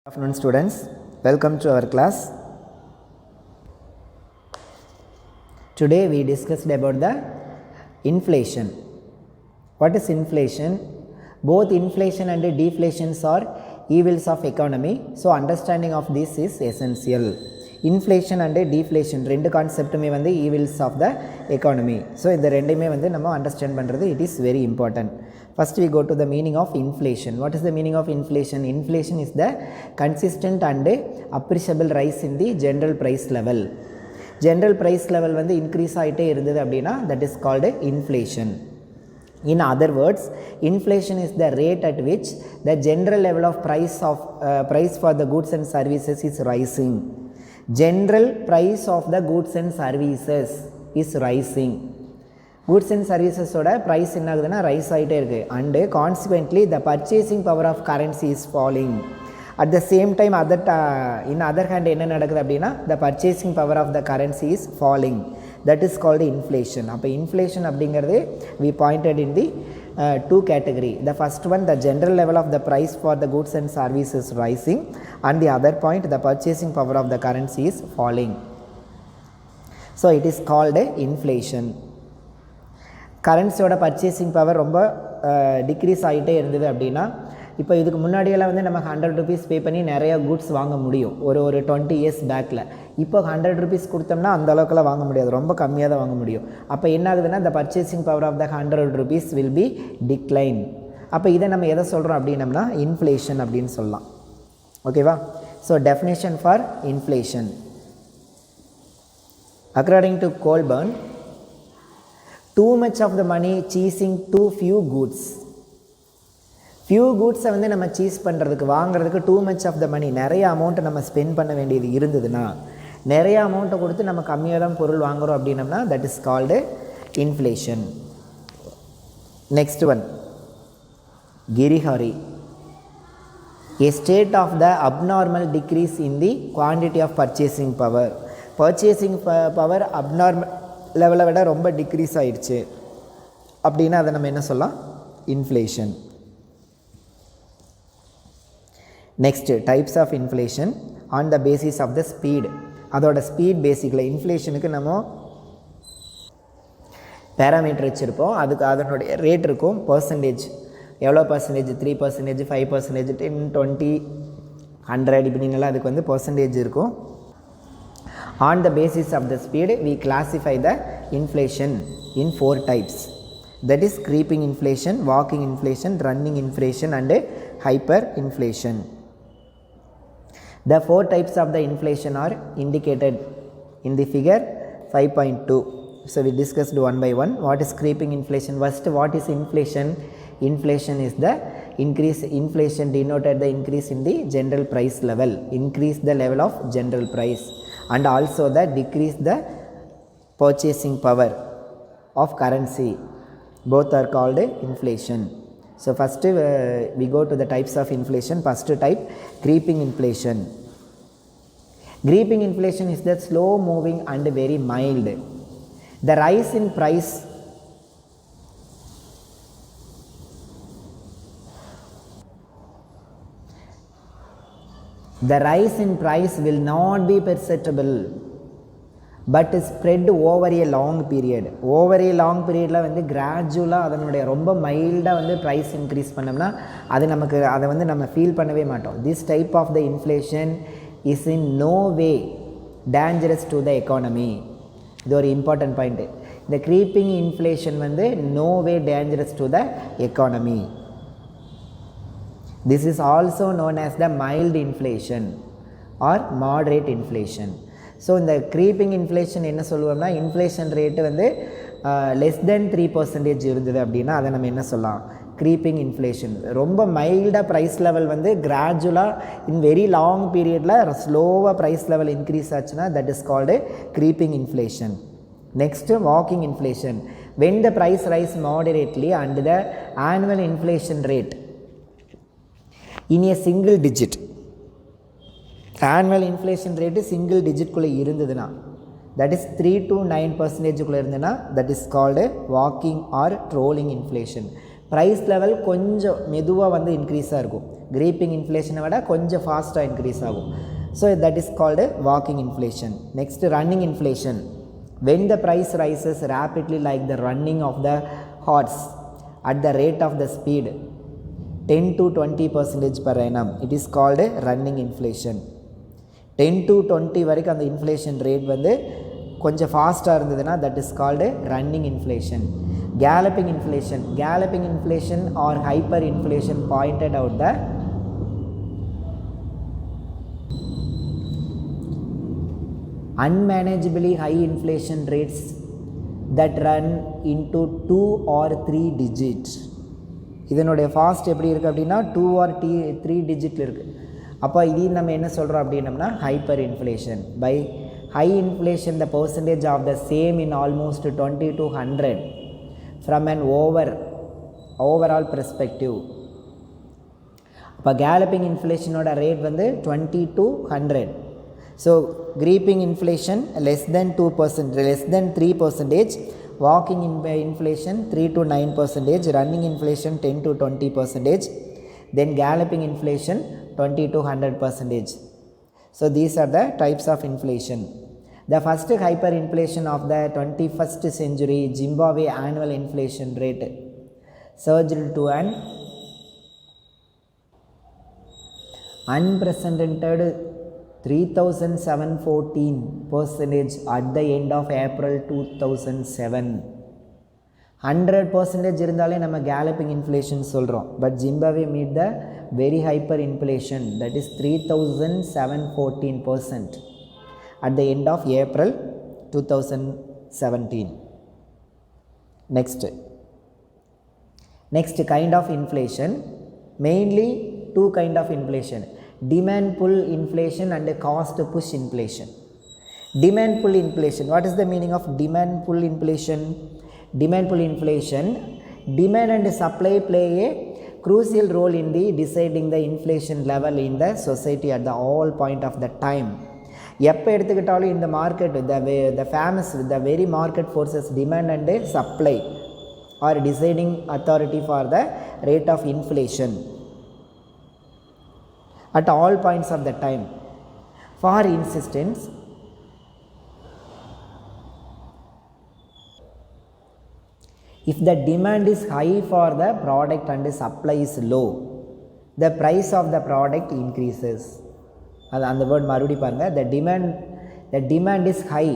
Good afternoon students, welcome to our class. Today we discussed about the inflation. What is inflation? Both inflation and deflations are evils of economy, so understanding of this is essential. Inflation and deflation ரெண்டு கான்செப்ட்டுமே வந்து evils of the economy. So இந்த ரெண்டையுமே வந்து நம்ம understand பண்ணுறது it is very important. First we go to the meaning of inflation. What is the meaning of inflation? Inflation is the consistent and appreciable rise in the general price level. General price level வந்து increase ஆகிட்டே இருந்தது அப்படின்னா that is called inflation. In other words, inflation is the rate at which the general level of price for the goods and services is rising. General price of the goods and services is rising. Goods and services oda price என்ன ஆகுதுன்னா rice ஆகிட்டே இருக்குது and consequently the purchasing power of currency is falling. At the same time in other hand என்ன நடக்குது அப்படின்னா the purchasing power of the currency is falling. That is called inflation. அப்போ inflation அப்படிங்கிறது we pointed in the two category. The first one, the general level of the price for the goods and services rising, and the other point, the purchasing power of the currency is falling. So it is called inflation. கரன்சியோட purchasing power ரொம்ப decrease ஆகிட்டே இருந்தது அப்படின்னா இப்போ இதுக்கு முன்னாடியெல்லாம் வந்து நம்ம 100 rupees பே பண்ணி நிறையா குட்ஸ் வாங்க முடியும் ஒரு 20 years பேக்கில். இப்போ 100 rupees கொடுத்தோம்னா அந்த அளவுக்குலாம் வாங்க முடியாது, ரொம்ப கம்மியாக தான் வாங்க முடியும். அப்போ என்ன ஆகுதுன்னா the purchasing power of the 100 rupees will be decline. அப்போ இதை நம்ம எதை சொல்கிறோம் அப்படின்னம்னா இன்ஃப்ளேஷன் அப்படின்னு சொல்லலாம். ஓகேவா? So definition for inflation. According to Coulborn, too much of the money chasing too few goods. Few கூட்ஸை வந்து நம்ம சீஸ் பண்ணுறதுக்கு வாங்குறதுக்கு too much of the money, நிறைய அமௌண்ட்டை நம்ம ஸ்பெண்ட் பண்ண வேண்டியது இருந்ததுன்னா, நிறைய அமௌண்ட்டை கொடுத்து நம்ம கம்மியாக தான் பொருள் வாங்குகிறோம் அப்படின்னம்னா that is called inflation. Next one, கிரிஹாரி. A state of the abnormal decrease in the quantity of purchasing power. Purchasing power abnormal லெவலை விட ரொம்ப டிக்ரீஸ் ஆகிடுச்சு அப்படின்னா அதை நம்ம என்ன சொல்லலாம்? Inflation. Next types of inflation on the basis of the speed. அதோட ஸ்பீட் பேசிக்கில் இன்ஃப்ளேஷனுக்கு நம்ம பேராமீட்டர் வச்சுருப்போம், அதுக்கு அதனுடைய ரேட் இருக்கும், பர்சன்டேஜ் எவ்வளோ பர்சன்டேஜ், 3%, 5%, 10, 20, 100 இப்படின்னெல்லாம் அதுக்கு வந்து பர்சன்டேஜ் இருக்கும். On the basis of the speed, we classify the inflation in 4 types. That is creeping inflation, walking inflation, running inflation and hyperinflation. The 4 types of the inflation are indicated in the figure 5.2. So we discussed one by one. What is creeping inflation? First, what is inflation? Inflation is the increase. Inflation denoted the increase in the general price level, increase the level of general price, and also the decrease the purchasing power of currency. Both are called inflation. So first we go to the types of inflation. First type, creeping inflation. Creeping inflation is the slow moving and very mild. The rise in price will not be perceptible but spread over a long period. Over a long periodல வந்து கிராஜுவலாக அதனுடைய ரொம்ப மைல்டாக வந்து price increase பண்ணோம்னா அது நமக்கு அதை வந்து நம்ம ஃபீல் பண்ணவே மாட்டோம். This type of the inflation is in no way dangerous to the economy. இது ஒரு இம்பார்ட்டன்ட் பாயிண்ட்டு. இந்த க்ரீப்பிங் இன்ஃப்ளேஷன் வந்து no way dangerous to the economy. This is also known as the mild inflation or moderate inflation. So இந்த creeping inflation என்ன சொல்லுவோம்னா, inflation rate வந்து less than 3% இருந்தது அப்படின்னா அதை நம்ம என்ன சொல்லலாம்? creeping inflation. ரொம்ப மைல்டாக ப்ரைஸ் லெவல் வந்து கிராஜுவலாக இன் வெரி லாங் பீரியடில் ஸ்லோவாக ப்ரைஸ் லெவல் இன்க்ரீஸ் ஆச்சுன்னா that is called creeping inflation. Next, walking inflation. When the price rise moderately and the annual inflation rate in a single digit, annual inflation rate single digit குள்ளே இருந்ததுன்னா, that is 3 to 9% குள்ளே இருந்ததுன்னா that is called walking or rolling inflation. Price level கொஞ்சம் மெதுவாக வந்து இன்க்ரீஸாக இருக்கும், creeping inflation விட கொஞ்சம் ஃபாஸ்ட்டாக இன்க்ரீஸ் ஆகும். So that is called walking inflation. Next running inflation. when the price rises rapidly like the running of the horse at the rate of the speed 10 to 20% per annum, it is called running inflation. 10 to 20 வரைக்கும் அந்த inflation rate வந்து கொஞ்சம் ஃபாஸ்ட்டாக இருந்ததுன்னா that is called running inflation. galloping inflation. Galloping inflation or hyperinflation pointed out the unmanageably high inflation rates that run into 2 or 3 digits. இதனுடைய fast எப்படி இருக்குது அப்படின்னா 2 or 3 டிஜிட்டில் இருக்குது. அப்போ இது நம்ம என்ன சொல்கிறோம் அப்படின்னம்னா hyper inflation. By high inflation the percentage of the same in almost 20 to 100 from an overall perspective. அப்போ galloping inflationோட ரேட் வந்து 20 to 100. So creeping inflation less than 2%, less than 3%, walking inflation 3 to 9%, running inflation 10 to 20%, then galloping inflation 20 to 100%. So these are the types of inflation. The first hyperinflation of the 21st century, Zimbabwe annual inflation rate surged to an unprecedented 3,714% at the end of April 2007. 100% இருந்தாலே நம்ம galloping inflation சொல்கிறோம். But Zimbabwe meet the very hyper inflation, that is 3,714% at the end of April 2017. Next kind of inflation, mainly two kind of inflation, demand pull inflation and cost push inflation. Demand pull inflation, what is the meaning of demand pull inflation? Demand pull inflation, demand and supply play a crucial role in the deciding the inflation level in the society at the all point of the time. எப்போ எடுத்துக்கிட்டாலும் இந்த market the famous the very market forces demand and supply or deciding authority for the rate of inflation at all points of the time. For instance, if the demand is high for the product and the supply is low, the price of the product increases. அந்த word மறுபடி பாருங்கள். the demand is high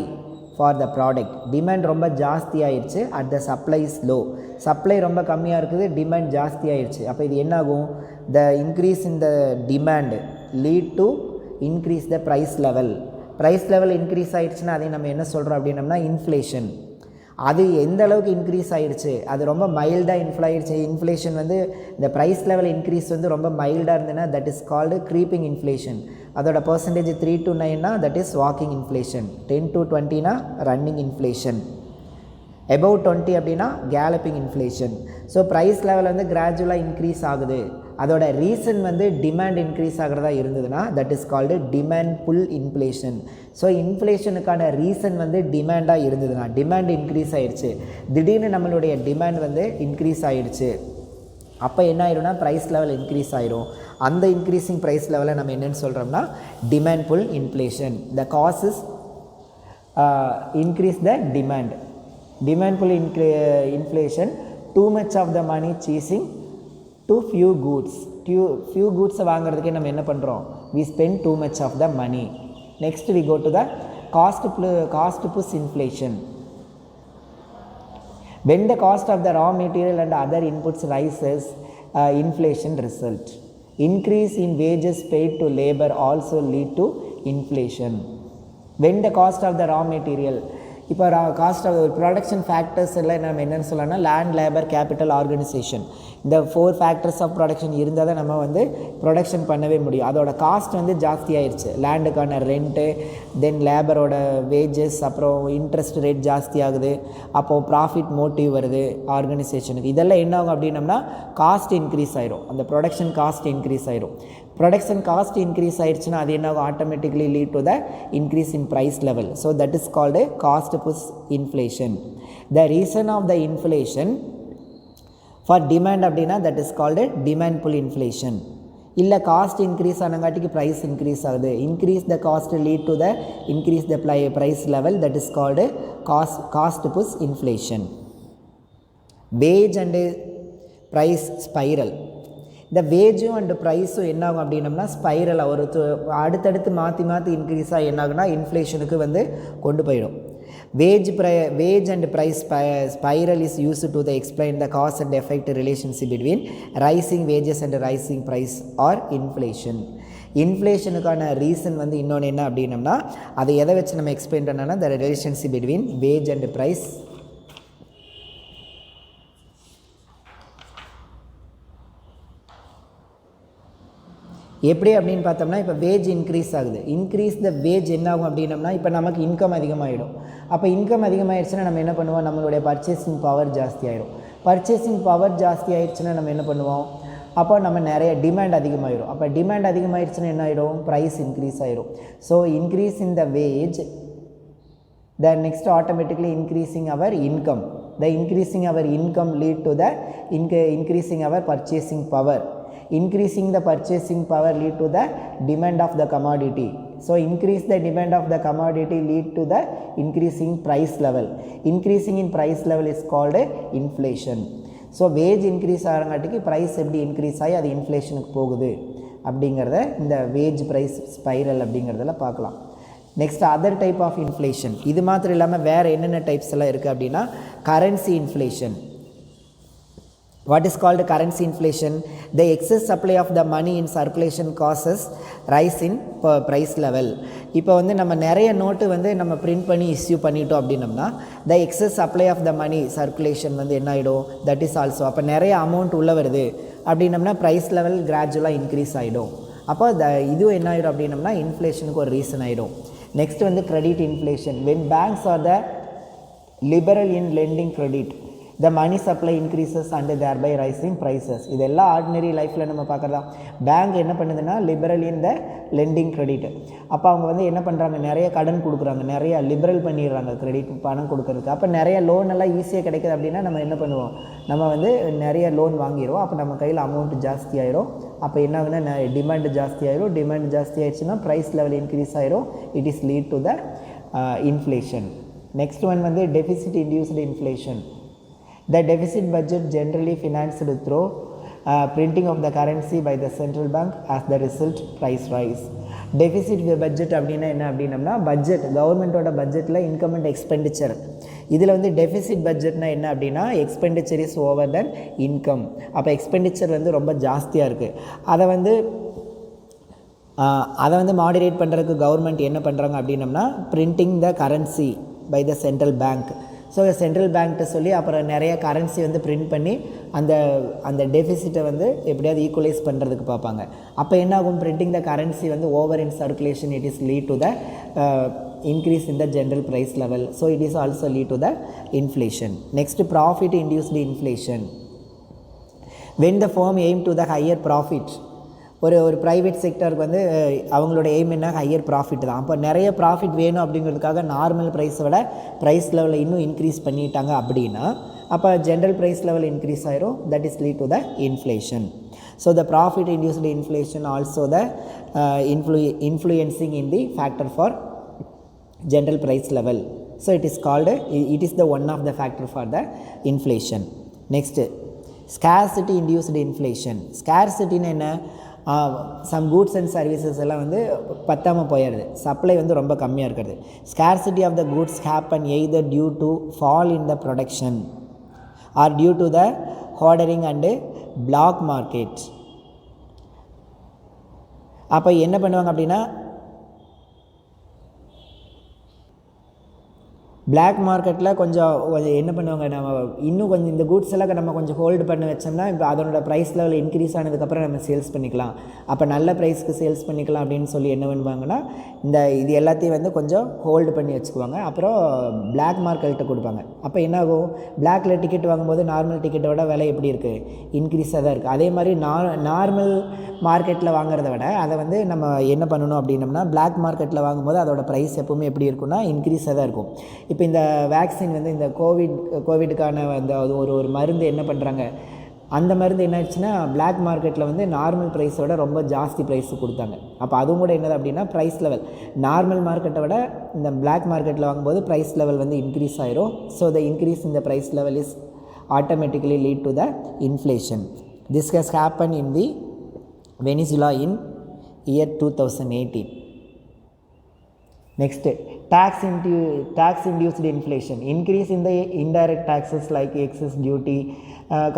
for the product, demand ரொம்ப ஜாஸ்தி ஆயிடுச்சு, at the supply is low, supply ரொம்ப கம்மியாக இருக்குது, demand ஜாஸ்தி ஆயிடுச்சு. அப்போ இது என்ன ஆகும்? the increase in the demand lead to increase the price level. price level increase ஆயிடுச்சுன்னா அதை நம்ம என்ன சொல்கிறோம் அப்படின்னம்னா இன்ஃப்ளேஷன். அது எந்த அளவுக்கு இன்க்ரீஸ் ஆகிடுச்சு, அது ரொம்ப மைல்டாக இன்ஃப்ளேஷன் வந்து இந்த ப்ரைஸ் லெவல் இன்க்ரீஸ் வந்து ரொம்ப மைல்டாக இருந்ததுன்னா that is called creeping inflation. அதோட பர்சன்டேஜ் 3 to 9னா that is walking inflation, 10 to 20னா ரன்னிங் இன்ஃப்ளேஷன், above 20 அப்படின்னா galloping inflation. So price level வந்து கிராஜுவலாக இன்க்ரீஸ் ஆகுது, அதோட ரீசன் வந்து டிமாண்ட் இன்க்ரீஸ் ஆகிறதா இருந்ததுன்னா that is called demand pull inflation. So இன்ஃப்ளேஷனுக்கான ரீசன் வந்து டிமாண்டாக இருந்ததுன்னா, டிமாண்ட் இன்க்ரீஸ் ஆகிடுச்சு, திடீர்னு நம்மளுடைய டிமாண்ட் வந்து இன்க்ரீஸ் ஆகிடுச்சு, அப்போ என்ன ஆயிரும்னா ப்ரைஸ் லெவல் இன்க்ரீஸ் ஆயிரும். அந்த இன்க்ரீஸிங் ப்ரைஸ் லெவலை நம்ம என்னென்னு சொல்கிறோம்னா demand pull inflation. The cause is increase the demand. Demand pull inflation, too much of the money chasing too few goods. Few கூட்ஸை வாங்குறதுக்கே நம்ம என்ன பண்ணுறோம்? We spend too much of the money. Next we go to the cost push inflation. when the cost of the raw material and other inputs rises, inflation result. Increase in wages paid to labor also lead to inflation. when the cost of the raw material, இப்போ cost of production factors எல்லாம் நம்ம என்னென்னு சொல்லலாம்னா land, labour, capital, organisation, இந்த 4 factors of production இருந்தால் தான் நம்ம வந்து ப்ரொடக்ஷன் பண்ணவே முடியும். அதோட காஸ்ட் வந்து ஜாஸ்தி ஆயிடுச்சு, லேண்டுக்கான ரெண்ட்டு, தென் லேபரோட வேஜஸ், அப்புறம் இன்ட்ரெஸ்ட் ரேட் ஜாஸ்தி ஆகுது, அப்போது ப்ராஃபிட் மோட்டிவ் வருது ஆர்கனைசேஷனுக்கு. இதெல்லாம் என்ன ஆகும் அப்படின்னம்னா காஸ்ட் இன்க்ரீஸ் ஆயிரும், அந்த ப்ரொடக்ஷன் காஸ்ட் இன்க்ரீஸ் ஆயிரும். ப்ரொடக்ஷன் காஸ்ட் இன்க்ரீஸ் ஆயிடுச்சுன்னா அது என்ன ஆகும்? Automatically lead to the increase in price level. So that is called cost push inflation. The reason of the inflation for demand அப்படின்னா that is called demand pull inflation. இல்லை cost increase ஆனங்காட்டிக்கு price increase ஆகுது. Increase the cost lead to the increase the price level, that is called cost push inflation. Wage and price spiral. இந்த வேஜும் and ப்ரைஸும் என்ன ஆகும் அப்படின்னம்னா ஸ்பைரலாக ஒரு அடுத்தடுத்து மாற்றி மாற்றி இன்க்ரீஸாக என்ன ஆகுனா இன்ஃப்ளேஷனுக்கு வந்து கொண்டு போயிடும். Wage and price spiral is used to explain the cause and effect relationship between rising wages and rising price or inflation. இன்ஃப்ளேஷனுக்கான ரீசன் வந்து இன்னொன்று என்ன அப்படின்னம்னா அதை எதை வச்சு நம்ம எக்ஸ்பிளைன் பண்ணோன்னா the relationship between wage and price. எப்படி அப்படின்னு பார்த்தோம்னா இப்போ வேஜ் இன்க்ரீஸ் ஆகுது. இன்க்ரீஸ் த வேஜ் என்ன ஆகும் அப்படின்னம்னா இப்போ நமக்கு இன்கம் அதிகமாகிடும். அப்போ இன்கம் அதிகமாகிடுச்சுன்னா நம்ம என்ன பண்ணுவோம், நம்மளுடைய பர்ச்சேசிங் பவர் ஜாஸ்தி ஆகிடும். பர்ச்சேசிங் பவர் ஜாஸ்தி ஆகிடுச்சுன்னா நம்ம என்ன பண்ணுவோம், அப்போ நம்ம நிறைய டிமாண்ட் அதிகமாகிடும். அப்போ டிமாண்ட் அதிகமாகிடுச்சுன்னா என்ன ஆகிடும், ப்ரைஸ் இன்க்ரீஸ் ஆகிடும். So increase in the wage, then next automatically increasing our income. The increasing our income lead to the increasing our purchasing power. Increasing the purchasing power lead to the demand of the commodity. So increase the demand of the commodity lead to the increasing price level. Increasing in price level is called inflation. So wage increase ஆகிறங்காட்டிக்கு price எப்படி increase ஆகி அது இன்ஃப்ளேஷனுக்கு போகுது அப்படிங்கிறத இந்த wage price spiral அப்படிங்கிறதுல பார்க்கலாம். Next other type of inflation. இது மாத்திரம் இல்லாமல் வேறு என்னென்ன டைப்ஸ் எல்லாம் இருக்குது அப்படின்னா currency inflation. What is called currency inflation? The excess supply of the money in circulation causes rise in price level. இப்போ வந்து நம்ம நிறைய நோட்டு வந்து நம்ம பிரிண்ட் பண்ணி இஸ்யூ பண்ணிட்டோம் அப்படின்னம்னா the excess supply of the money circulation வந்து என்ன ஆகிடும், that is also அப்போ நிறைய அமௌண்ட் உள்ளே வருது அப்படின்னம்னா ப்ரைஸ் லெவல் கிராஜுவலாக இன்க்ரீஸ் ஆகிடும். அப்போ இதுவும் என்ன ஆகிடும் அப்படின்னம்னா இன்ஃப்ளேஷனுக்கு ஒரு ரீசன் ஆகிடும். நெக்ஸ்ட் வந்து credit inflation. when banks are the liberal in lending credit, the money supply increases and thereby rising prices. இதெல்லாம் ஆர்டினரி லைஃப்பில் நம்ம பார்க்குறதா. பேங்க் என்ன பண்ணுதுன்னா லிபரல் இன் த லெண்டிங் கிரெடிட். அப்போ அவங்க வந்து என்ன பண்ணுறாங்க, நிறைய கடன் கொடுக்குறாங்க, நிறைய லிபரல் பண்ணிடுறாங்க கிரெடிட் பணம் கொடுக்கறதுக்கு. அப்போ நிறைய லோன் எல்லாம் ஈஸியாக கிடைக்குது அப்படின்னா நம்ம என்ன பண்ணுவோம், நம்ம வந்து நிறைய லோன் வாங்கிடுவோம். அப்போ நம்ம கையில் அமௌண்ட் ஜாஸ்தி ஆயிரும். அப்போ என்ன ஆகுதுன்னா டிமாண்டு ஜாஸ்தி ஆயிரும். டிமாண்ட் ஜாஸ்தி ஆயிடுச்சுன்னா ப்ரைஸ் லெவல் இன்க்ரீஸ் ஆயிரும். It is lead to the inflation. Next one வந்து deficit induced inflation. The deficit budget generally financed through printing of the currency by the central bank, as the result price rise. Deficit budget அப்படின்னா என்ன அப்படின்னம்னா budget, கவர்மெண்ட்டோட பட்ஜெட்டில் income and expenditure. இதில் வந்து deficit பட்ஜெட்னா என்ன அப்படின்னா expenditure is over then income. அப்போ எக்ஸ்பெண்டிச்சர் வந்து ரொம்ப ஜாஸ்தியாக இருக்குது. அதை வந்து மாடரேட் பண்ணுறதுக்கு கவர்மெண்ட் என்ன பண்ணுறாங்க அப்படின்னம்னா printing the currency by the central bank. So central பேங்க்கிட்ட சொல்லி அப்புறம் நிறைய கரன்சி வந்து பிரிண்ட் பண்ணி அந்த டெஃபிசிட்டை வந்து எப்படியாவது ஈக்குவலைஸ் பண்ணுறதுக்கு பார்ப்பாங்க. அப்போ என்ன ஆகும், பிரிண்டிங் த கரன்சி வந்து over in circulation, it is lead to the increase in the general price level. So it is also lead to the inflation. Next, profit induced inflation. When the firm aim to the higher profit, ஒரு private செக்டருக்கு வந்து அவங்களோட aim என்ன, higher profit தான். அப்போ நிறைய profit வேணும் அப்படிங்கிறதுக்காக normal ப்ரைஸை விட ப்ரைஸ் லெவலில் இன்னும் இன்க்ரீஸ் பண்ணிட்டாங்க அப்படின்னா அப்போ ஜென்ரல் ப்ரைஸ் லெவல் இன்க்ரீஸ் ஆயிரும். That is lead to the inflation. So the profit induced inflation also the influencing in the factor for general price level. So it is called, it is the one of the factor for the inflation. Next, scarcity induced inflation. Scarcity என்ன, some goods and services எல்லாம் வந்து பத்தாமல் போயிடுது, supply வந்து ரொம்ப கம்மியாக இருக்கிறது. Scarcity of the goods happen either due to fall in the production or due to the hoarding and black market. அப்போ என்ன பண்ணுவாங்க அப்படின்னா பிளாக் மார்க்கெட்டில் கொஞ்சம் என்ன பண்ணுவாங்க, நம்ம இன்னும் கொஞ்சம் இந்த கூட்ஸ் எல்லாம் நம்ம கொஞ்சம் ஹோல்டு பண்ணி வச்சோம்னா இப்போ அதனோட ப்ரைஸ் லெவல் இன்க்ரீஸ் ஆனதுக்கப்புறம் நம்ம சேல்ஸ் பண்ணிக்கலாம், அப்போ நல்ல ப்ரைஸ்க்கு சேல்ஸ் பண்ணிக்கலாம் அப்படின்னு சொல்லி என்ன பண்ணுவாங்கன்னா இது எல்லாத்தையும் வந்து கொஞ்சம் ஹோல்டு பண்ணி வச்சுக்குவாங்க. அப்புறம் பிளாக் மார்க்கெட்டை கொடுப்பாங்க. அப்போ என்ன ஆகும், பிளாக்ல டிக்கெட் வாங்கும்போது நார்மல் டிக்கெட்டோட விலை எப்படி இருக்குது, இன்க்ரீஸாக தான் இருக்குது. அதே மாதிரி நார்மல் மார்க்கெட்டில் வாங்குறத விட அதை வந்து நம்ம என்ன பண்ணணும் அப்படின்னம்னா பிளாக் மார்க்கெட்டில் வாங்கும்போது அதோட ப்ரைஸ் எப்போவுமே எப்படி இருக்குன்னா இன்க்ரீஸாக தான் இருக்கும். இப்போ இந்த வேக்சின் வந்து இந்த கோவிடுக்கான அந்த ஒரு மருந்து என்ன பண்ணுறாங்க, அந்த மருந்து என்ன ஆச்சுன்னா பிளாக் மார்க்கெட்டில் வந்து நார்மல் ப்ரைஸோட ரொம்ப ஜாஸ்தி ப்ரைஸ் கொடுத்தாங்க. அப்போ அதுவும் கூட என்னது அப்படின்னா ப்ரைஸ் லெவல் நார்மல் மார்க்கெட்டை விட இந்த பிளாக் மார்க்கெட்டில் வாங்கும்போது ப்ரைஸ் லெவல் வந்து இன்க்ரீஸ் ஆயிரும். So the increase in the price level is automatically lead to the inflation. This has happened in the Venezuela in year 2018. Next, tax-induced inflation. Increase in the indirect taxes like excess duty,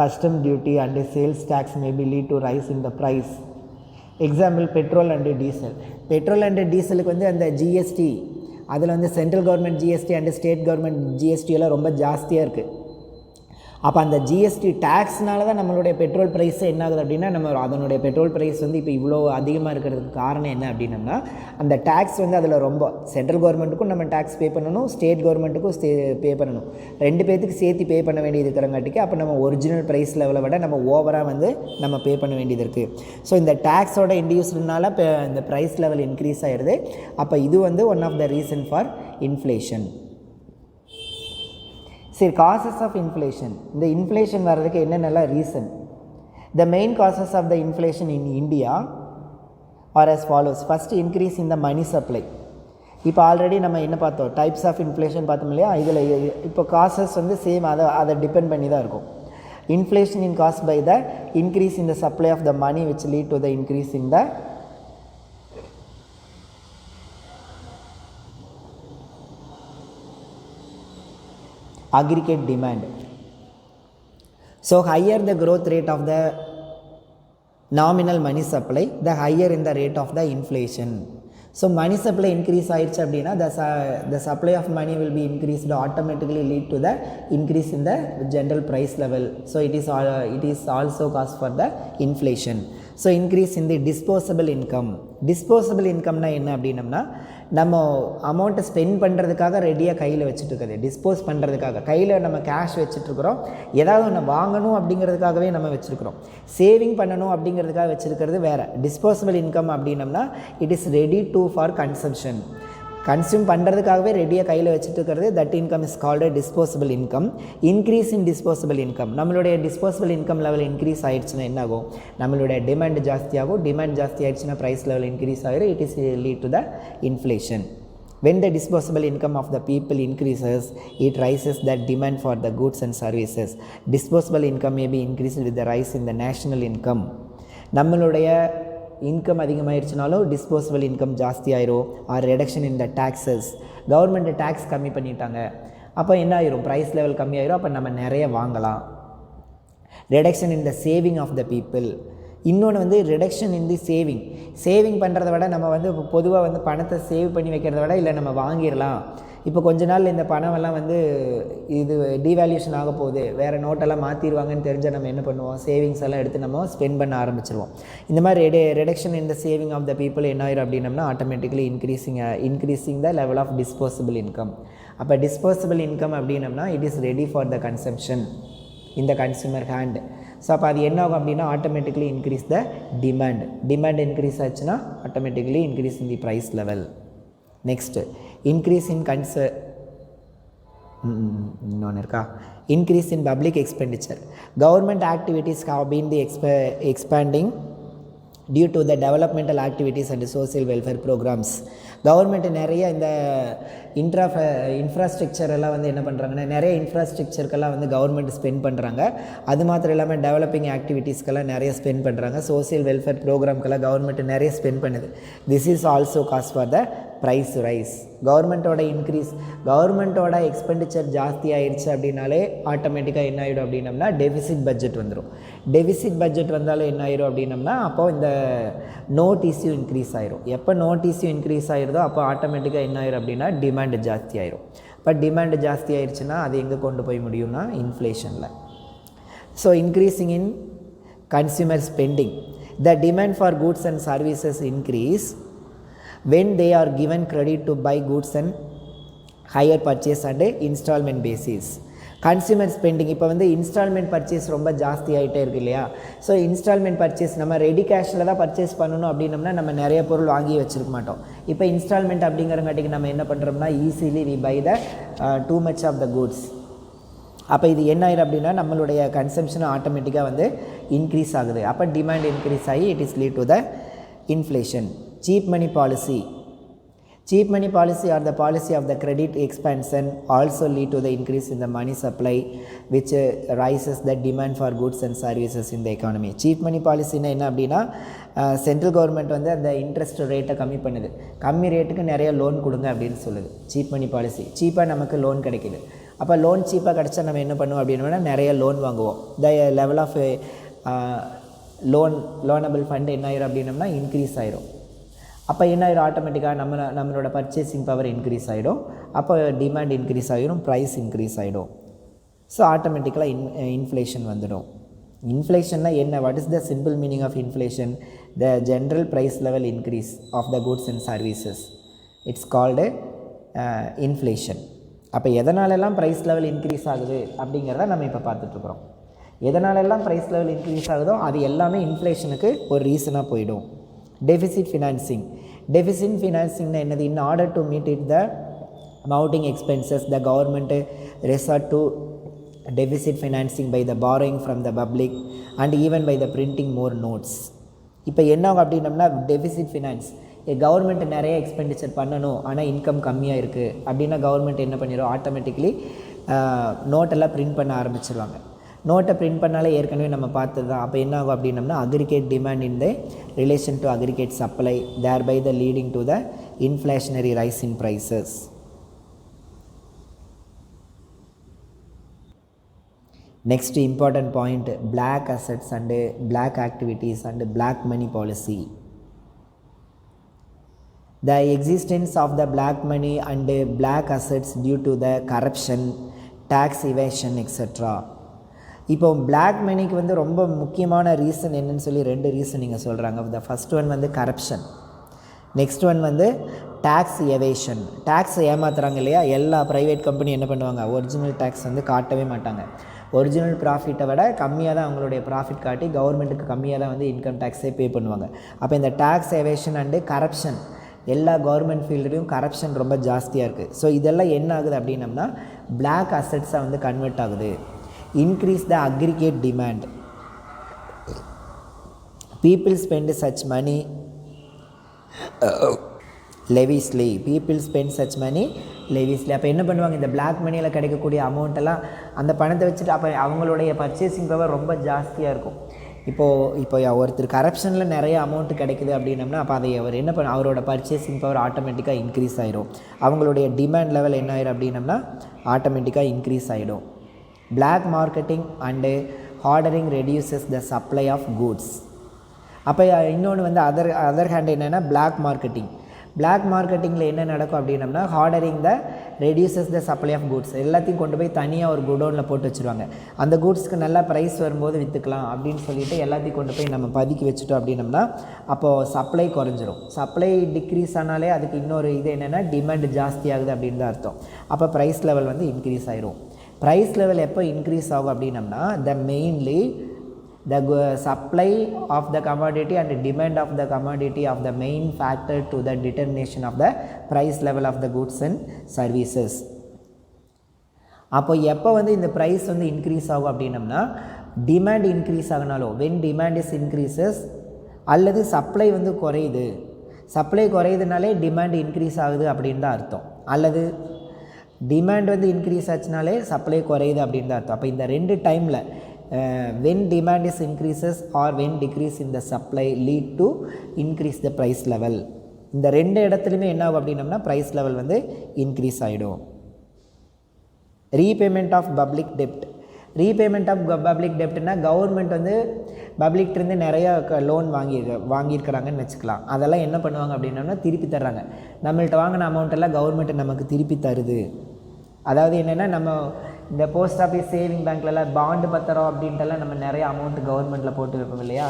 custom duty and sales tax may be lead to rise in the price. Example, petrol and diesel. Petrol and diesel வந்து அந்த GST அதில் வந்து central government GST and state government GST எல்லாம் ரொம்ப ஜாஸ்தியாக இருக்குது. அப்போ அந்த ஜிஎஸ்டி டேக்ஸ்னால தான் நம்மளுடைய பெட்ரோல் ப்ரைஸ் என்ன ஆகுது அப்படின்னா நம்ம அதனுடைய பெட்ரோல் ப்ரைஸ் வந்து இப்போ இவ்வளோ அதிகமாக இருக்கிறதுக்கு காரணம் என்ன அப்படின்னம்னா அந்த டேக்ஸ் வந்து அதில் ரொம்ப சென்ட்ரல் கவர்மெண்ட்டுக்கும் நம்ம டேக்ஸ் பே பண்ணணும், ஸ்டேட் கவர்மெண்ட்டுக்கும் பே பண்ணணும், ரெண்டு பேர்த்துக்கு சேர்த்து பே பண்ண வேண்டியது இருக்கிறங்காட்டிக்கு அப்போ நம்ம ஒரிஜினல் ப்ரைஸ் லெவலை விட நம்ம ஓவராக வந்து நம்ம பே பண்ண வேண்டியது இருக்குது. ஸோ இந்த டேக்ஸோட இன்டியூஸ்னால இப்போ இந்த ப்ரைஸ் லெவல் இன்க்ரீஸ் ஆகிடுது. அப்போ இது வந்து one of the reason for inflation. சரி, காசஸ் ஆஃப் இன்ஃப்ளேஷன். இந்த இன்ஃப்ளேஷன் வர்றதுக்கு என்னென்னலாம் reason? The main causes of the inflation in India are as follows. First increase in the money supply. இப்போ already நம்ம என்ன பார்த்தோம், டைப்ஸ் ஆஃப் இன்ஃப்ளேஷன் பார்த்தோம் இல்லையா? இதில் இப்போ காசஸ் வந்து சேம் அதை டிபெண்ட் பண்ணி தான் இருக்கும். Inflation in caused by the increase in the supply of the money which lead to the increase in the aggregate demand. So higher the growth rate of the nominal money supply, the higher in the rate of the inflation. So money supply increase ஆயிடுச்சு அப்படின்னா the supply of money will be increased, automatically lead to the increase in the general price level. So it is also cause for the inflation. So increase in the disposable income. Disposable incomeனா என்ன அப்படின்னம்னா நம்ம அமௌண்ட்டை spend பண்ணுறதுக்காக ரெடியாக கையில் வச்சுட்ருக்குது, dispose பண்ணுறதுக்காக கையில் நம்ம கேஷ் வச்சுட்ருக்குறோம், ஏதாவது ஒன்று வாங்கணும் அப்படிங்கிறதுக்காகவே நம்ம வச்சுருக்கிறோம், சேவிங் பண்ணணும் அப்படிங்கிறதுக்காக வச்சுருக்கிறது வேறு. டிஸ்போசபிள் இன்கம் அப்படின்னம்னா it is ready to for consumption, consume பண்ணுறதுக்காகவே ரெடியாக கையில் வச்சுட்டு இருக்கிறது. That income is called disposable income. Increase in disposable income, நம்மளுடைய டிஸ்போசபிள் இன்கம் லெவல் இன்க்ரீஸ் ஆகிடுச்சுன்னா என்ன ஆகும், நம்மளுடைய டிமாண்ட் ஜாஸ்தியாகும். டிமாண்ட் ஜாஸ்தி ஆகிடுச்சுன்னா ப்ரைஸ் லெவல் இன்க்ரீஸ் ஆகிடும். It is lead to the inflation. When the disposable income of the people increases, it rises the demand for the goods and services. Disposable income may be increased with the rise in the national income. நம்மளுடைய income அதிகமாகிடுச்சுனாலும் disposable income ஜாஸ்தி ஆயிரும். R reduction in the taxes, government tax கம்மி பண்ணிட்டாங்க, அப்போ என்ன ஆயிரும், price level கம்மியாயிரும், அப்போ நம்ம நிறைய வாங்கலாம். Reduction in the saving of the people. இன்னொன்று வந்து ரிடக்ஷன் இன் தி சேவிங் பண்ணுறத விட நம்ம வந்து இப்போ பொதுவாக வந்து பணத்தை சேவ் பண்ணி வைக்கிறத விட இல்லை நம்ம வாங்கிடலாம், இப்போ கொஞ்ச நாள் இந்த பணமெல்லாம் வந்து இது டீவேல்யூஷன் ஆக போகுது, வேறு நோட்டெல்லாம் மாற்றிடுவாங்கன்னு தெரிஞ்சால் நம்ம என்ன பண்ணுவோம், சேவிங்ஸ் எல்லாம் எடுத்து நம்ம ஸ்பெண்ட் பண்ண ஆரம்பிச்சிருவோம். இந்த மாதிரி reduction in the saving of the people என்ன ஆயிரும் அப்படின்னம்னா automatically increasing the level of disposable income. அப்போ டிஸ்போசபிள் இன்கம் அப்படின்னம்னா it is ready for the consumption in the consumer hand. So அப்போ அது என்ன ஆகும் அப்படின்னா automatically increase the demand increase ஆச்சுன்னா automatically increase in the price level. Next increase in இன்னொன்று இருக்கா, increase in public expenditure. Government activities have been the expanding due to the developmental activities and social welfare programs. Government நிறைய இந்த infrastructure எல்லாம் வந்து என்ன பண்ணுறாங்கன்னா நிறைய இன்ஃப்ராஸ்ட்ரக்சருக்கெல்லாம் வந்து கவர்மெண்ட் ஸ்பெண்ட் பண்ணுறாங்க. அது மாத்திரம் இல்லாமல் டெவலப்பிங் ஆக்டிவிட்டீஸ்க்கெல்லாம் நிறைய ஸ்பெண்ட் பண்ணுறாங்க. சோசியல் வெல்ஃபேர் ப்ரோக்ராம்க்கெல்லாம் கவர்மெண்ட் நிறைய ஸ்பெண்ட் பண்ணுது. This is also cause for the price rise. கவர்மெண்ட்டோட எக்ஸ்பெண்டிச்சர் ஜாஸ்தி ஆயிடுச்சு அப்படின்னாலே ஆட்டோமேட்டிக்காக என்ன ஆகிடும் அப்படின்னம்னா டெபிசிட் பட்ஜெட் வந்துடும். டெபிசிட் பட்ஜெட் வந்தாலும் என்ன ஆயிடும் அப்படின்னம்னா அப்போது இந்த நோட் இஷ்யூ இன்க்ரீஸ் ஆயிரும். எப்போ நோட் இஷ்யூ இன்க்ரீஸ் ஆயிருதோ அப்போ ஆட்டோமேட்டிக்காக என்ன ஆயிரும் அப்படின்னா டிமாண்ட் ஜாஸ்தி ஆயிரும். இப்போ டிமாண்ட் ஜாஸ்தி ஆயிடுச்சுன்னா அது எங்கே கொண்டு போய் முடியும்னா இன்ஃப்ளேஷனில். So increasing in consumer spending. The demand for goods and services increase when they are given credit to buy goods and higher purchase and installment basis. Consumer spending இப்போ வந்து இன்ஸ்டால்மெண்ட் பர்ச்சேஸ் ரொம்ப ஜாஸ்தி ஆகிட்டே இருக்குது இல்லையா. ஸோ இன்ஸ்டால்மெண்ட் பர்ச்சேஸ் நம்ம ready கேஷில் தான் purchase பண்ணணும் அப்படின்னம்னா நம்ம நிறைய பொருள் வாங்கி வச்சுருக்க மாட்டோம். இப்போ இன்ஸ்டால்மெண்ட் அப்படிங்கிறங்காட்டிக்கு நம்ம என்ன பண்ணுறோம்னா easily we buy the too much of the goods. அப்போ இது என்ன ஆயிடும் அப்படின்னா நம்மளுடைய கன்சம்ஷன் ஆட்டோமேட்டிக்காக வந்து இன்க்ரீஸ் ஆகுது. அப்போ டிமாண்ட் இன்க்ரீஸ் ஆகி it is lead to the inflation. Cheap money policy. Cheap money policy or the policy of the credit expansion also lead to the increase in the money supply, which rises the demand for goods and services in the economy. Cheap money policy என்ன அப்படின்னா central government வந்து அந்த interest ரேட்டை கம்மி பண்ணுது. கம்மி ரேட்டுக்கு நிறைய லோன் கொடுங்க அப்படின்னு சொல்லுது. சீப் மணி பாலிசி, சீப்பாக நமக்கு லோன் கிடைக்கிது. அப்போ லோன் சீப்பாக கிடச்சா நம்ம என்ன பண்ணுவோம் அப்படின்னா நிறைய லோன் வாங்குவோம். The level of loanable fund என்ன ஆயிரும் அப்படின்னம்னா இன்க்ரீஸ் ஆயிரும். அப்போ என்ன ஆயிரும், ஆட்டோமேட்டிக்காக நம்மளோட பர்ச்சேசிங் பவர் இன்க்ரீஸ் ஆகிடும். அப்போ டிமாண்ட் இன்க்ரீஸ் ஆகிடும், ப்ரைஸ் இன்க்ரீஸ் ஆகிடும். ஸோ ஆட்டோமேட்டிக்கலாக இன்ஃப்ளேஷன் வந்துடும். இன்ஃப்ளேஷன்னா என்ன? What is the simple meaning of inflation? The general price level increase of the goods and services. It's called inflation. அப்போ எதனாலெல்லாம் ப்ரைஸ் லெவல் இன்க்ரீஸ் ஆகுது அப்படிங்கிறத நம்ம இப்போ பார்த்துட்ருக்குறோம். எதனாலெல்லாம் ப்ரைஸ் லெவல் இன்க்ரீஸ் ஆகுதோ அது எல்லாமே இன்ஃப்ளேஷனுக்கு ஒரு ரீசனாக போயிடும். Deficit financing. Deficit financing என்னது? In order to meet it the mounting expenses, the government resort to deficit financing by the borrowing from the public and even by the printing more notes. இப்போ என்ன ஆகும் அப்படின்னம்னா deficit finance, government நிறைய expenditure பண்ணணும் ஆனால் income கம்மியாக இருக்குது அப்படின்னா கவர்மெண்ட் என்ன பண்ணிடும், ஆட்டோமேட்டிக்லி நோட்டெல்லாம் பிரிண்ட் பண்ண ஆரம்பிச்சிருவாங்க. நோட்டை பிரிண்ட் பண்ணாலே ஏற்கனவே நம்ம பார்த்தது தான். அப்போ என்ன ஆகும் அப்படின்னம்னா aggregate demand in the relation to aggregate supply, there by the leading to the inflationary rise in prices. Next important point, black assets and black activities and black money policy. The existence of the black money and black assets due to the corruption, tax evasion, etc. இப்போ black மணிக்கு வந்து ரொம்ப முக்கியமான reason என்னன்னு சொல்லி 2 reason நீங்கள் சொல்கிறாங்க. The first one வந்து கரப்ஷன், நெக்ஸ்ட் ஒன் வந்து டேக்ஸ் எவேஷன். டேக்ஸ் ஏமாத்துறாங்க இல்லையா? எல்லா ப்ரைவேட் கம்பெனி என்ன பண்ணுவாங்க, ஒரிஜினல் டேக்ஸ் வந்து காட்டவே மாட்டாங்க. ஒரிஜினல் ப்ராஃபிட்டை விட கம்மியாக தான் அவங்களுடைய ப்ராஃபிட் காட்டி கவர்மெண்ட்டுக்கு கம்மியாக தான் வந்து இன்கம் டேக்ஸே பே பண்ணுவாங்க. அப்போ இந்த டேக்ஸ் எவேஷன் அண்டு கரப்ஷன், எல்லா கவர்மெண்ட் ஃபீல்டுலேயும் கரப்ஷன் ரொம்ப ஜாஸ்தியாக இருக்குது. ஸோ இதெல்லாம் என்ன ஆகுது அப்படின்னம்னா பிளாக் அசட்ஸாக வந்து கன்வெர்ட் ஆகுது. Increase the aggregate demand. People spend such money lavishly. People spend such money lavishly. அப்போ என்ன பண்ணுவாங்க, இந்த பிளாக் மணியில் கிடைக்கக்கூடிய அமௌண்ட்டெல்லாம் அந்த பணத்தை வச்சுட்டு அப்போ அவங்களுடைய பர்ச்சேசிங் பவர் ரொம்ப ஜாஸ்தியாக இருக்கும். இப்போ ஒருத்தர் கரப்ஷனில் நிறைய அமௌண்ட்டு கிடைக்குது அப்படின்னம்னா அப்போ அதை அவர் என்ன பண்ண, அவரோட பர்ச்சேசிங் பவர் ஆட்டோமேட்டிக்காக இன்க்ரீஸ் ஆகிடும். அவங்களுடைய டிமாண்ட் லெவல் என்ன ஆயிடும் அப்படின்னம்னா ஆட்டோமேட்டிக்காக இன்க்ரீஸ் ஆகிடும். Black marketing and hoarding reduces the supply of goods. அப்போ இன்னொன்று வந்து அதர் ஹேண்ட் என்னென்னா பிளாக் மார்க்கெட்டிங். பிளாக் மார்க்கெட்டிங்கில் என்ன நடக்கும் அப்படின்னம்னா hoarding the reduces the supply of goods. எல்லாத்தையும் கொண்டு போய் தனியாக ஒரு குடோனில் போட்டு வச்சுருவாங்க. அந்த குட்ஸ்க்கு நல்லா ப்ரைஸ் வரும்போது விற்றுக்கலாம் அப்படின்னு சொல்லிட்டு எல்லாத்தையும் கொண்டு போய் நம்ம பதுக்கி வச்சுட்டோம் அப்படின்னம்னா அப்போது சப்ளை குறைஞ்சிரும். சப்ளை டிக்ரீஸ் ஆனாலே அதுக்கு இன்னொரு இது என்னென்னா டிமாண்ட் ஜாஸ்தி ஆகுது அப்படின்னு தான் அர்த்தம். அப்போ ப்ரைஸ் லெவல் வந்து இன்க்ரீஸ் ஆயிரும். ப்ரைஸ் லெவல் எப்போ இன்க்ரீஸ் ஆகும் அப்படின்னம்னா mainly the supply of the commodity and demand of the commodity of the main factor to the determination of the price level of the goods and services. அப்போ எப்போ வந்து இந்த price வந்து increase ஆகும் அப்படின்னம்னா டிமாண்ட் இன்க்ரீஸ் ஆகினாலும் when demand is increases அல்லது supply வந்து குறையுது, சப்ளை குறையுதுனாலே டிமாண்ட் இன்க்ரீஸ் ஆகுது அப்படின்னு தான் அர்த்தம். அல்லது டிமாண்ட் வந்து இன்க்ரீஸ் ஆச்சுனாலே சப்ளை குறையுது அப்படின்னு தான் அர்த்தம். அப்போ இந்த 2 டைமில் when demand is increases or when decrease in the supply lead to increase the price level. இந்த 2 இடத்துலையுமே என்ன ஆகும் அப்படின்னம்னா ப்ரைஸ் லெவல் வந்து இன்க்ரீஸ் ஆகிடும். ரீபேமெண்ட் ஆஃப் பப்ளிக் டெப்ட். ரீபேமெண்ட் ஆஃப் பப்ளிக் டெப்ட்னா கவர்மெண்ட் வந்து பப்ளிக்லேருந்து நிறையா லோன் வாங்கியிருக்கிறாங்கன்னு வச்சுக்கலாம். அதெல்லாம் என்ன பண்ணுவாங்க அப்படின்னம்னா திருப்பி தர்றாங்க. நம்மள்கிட்ட வாங்கின அமௌண்ட்டெல்லாம் கவர்மெண்ட் நமக்கு திருப்பி தருது. அதாவது என்னென்னா நம்ம இந்த போஸ்ட் ஆஃபீஸ் சேவிங் பேங்க்லலாம் பாண்டு பத்திரம் அப்படின்ட்டுலாம் நம்ம நிறைய அமௌண்ட்டு கவர்மெண்ட்டில் போட்டு வைப்போம் இல்லையா?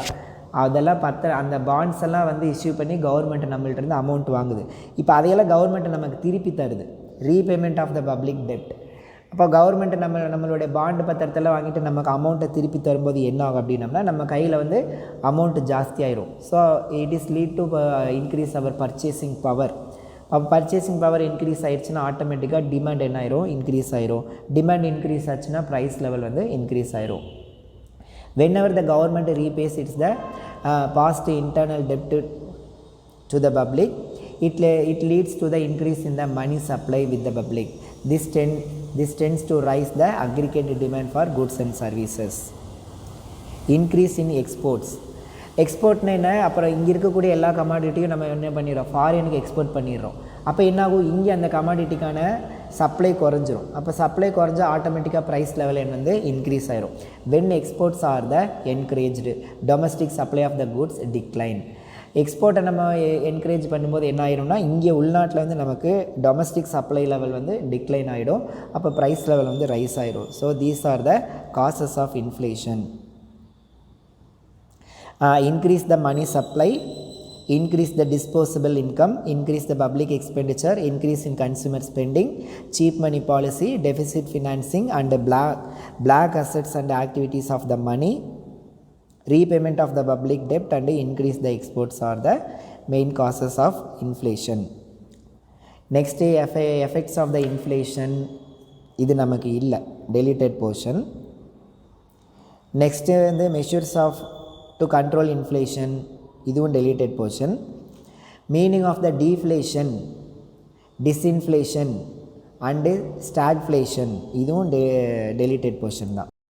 அதெல்லாம் அந்த பாண்ட்ஸ் எல்லாம் வந்து இஷ்யூ பண்ணி கவர்மெண்ட் நம்மள்கிட்ட அமௌண்ட் வாங்குது. இப்போ அதையெல்லாம் கவர்மெண்ட் நமக்கு திருப்பி தருது. ரீபேமெண்ட் ஆஃப் த பப்ளிக் டெப்ட். அப்போ கவர்மெண்ட் நம்மளுடைய பாண்டு பத்திரத்தெல்லாம் வாங்கிட்டு நமக்கு அமௌண்ட்டை திருப்பி தரும்போது என்ன ஆகும் அப்படின்னம்னா நம்ம கையில் வந்து அமௌண்ட்டு ஜாஸ்தி ஆயிரும். So it is lead to increase our purchasing power. அப்போ பர்ச்சேசிங் பவர் இன்க்ரீஸ் ஆயிடுச்சுன்னா ஆட்டோமேட்டிக்காக டிமாண்ட் என்ன ஆயிரும், இன்க்ரீஸ் ஆயிரும். டிமாண்ட் இன்க்ரீஸ் ஆச்சுன்னா ப்ரைஸ் லெவல் வந்து இன்க்ரீஸ் ஆயிரும். whenever the government repays its the past internal debt to the public, it leads to the increase in the money supply with the public. This tends to raise the aggregate demand for goods and services. Increase in exports. எக்ஸ்போர்ட்னா என்ன, அப்புறம் இங்கே இருக்கக்கூடிய எல்லா கமாடிட்டியும் நம்ம என்ன பண்ணிடுறோம், ஃபாரினுக்கு export பண்ணிடுறோம். அப்போ என்னாகும், இங்கே அந்த கமாடிட்டிக்கான சப்ளை குறைஞ்சிரும். அப்போ சப்ளை குறைஞ்சா ஆட்டோமேட்டிக்காக ப்ரைஸ் லெவல் வந்து இன்க்ரீஸ் ஆயிரும். When exports are the encouraged, domestic supply of the goods decline. எக்ஸ்போர்ட்டை நம்ம என்கரேஜ் பண்ணும்போது என்ன ஆயிரும்னா, இங்கே உள்நாட்டில் வந்து நமக்கு டொமஸ்டிக் சப்ளை லெவல் வந்து டிக்ளைன் ஆகிடும். அப்போ ப்ரைஸ் லெவல் வந்து ரைஸ் ஆயிரும். So these are the causes of inflation. Increase the money supply, increase the disposable income, increase the public expenditure, increase in consumer spending, cheap money policy, deficit financing and black assets and activities of the money, repayment of the public debt and increase the exports are the main causes of inflation. Next effects of the inflation, இது நமக்கு இல்லை, deleted portion. Next the measures of to control inflation, இதுவும் deleted portion. Meaning of the deflation, disinflation and stagflation, இதுவும் deleted portion தான்.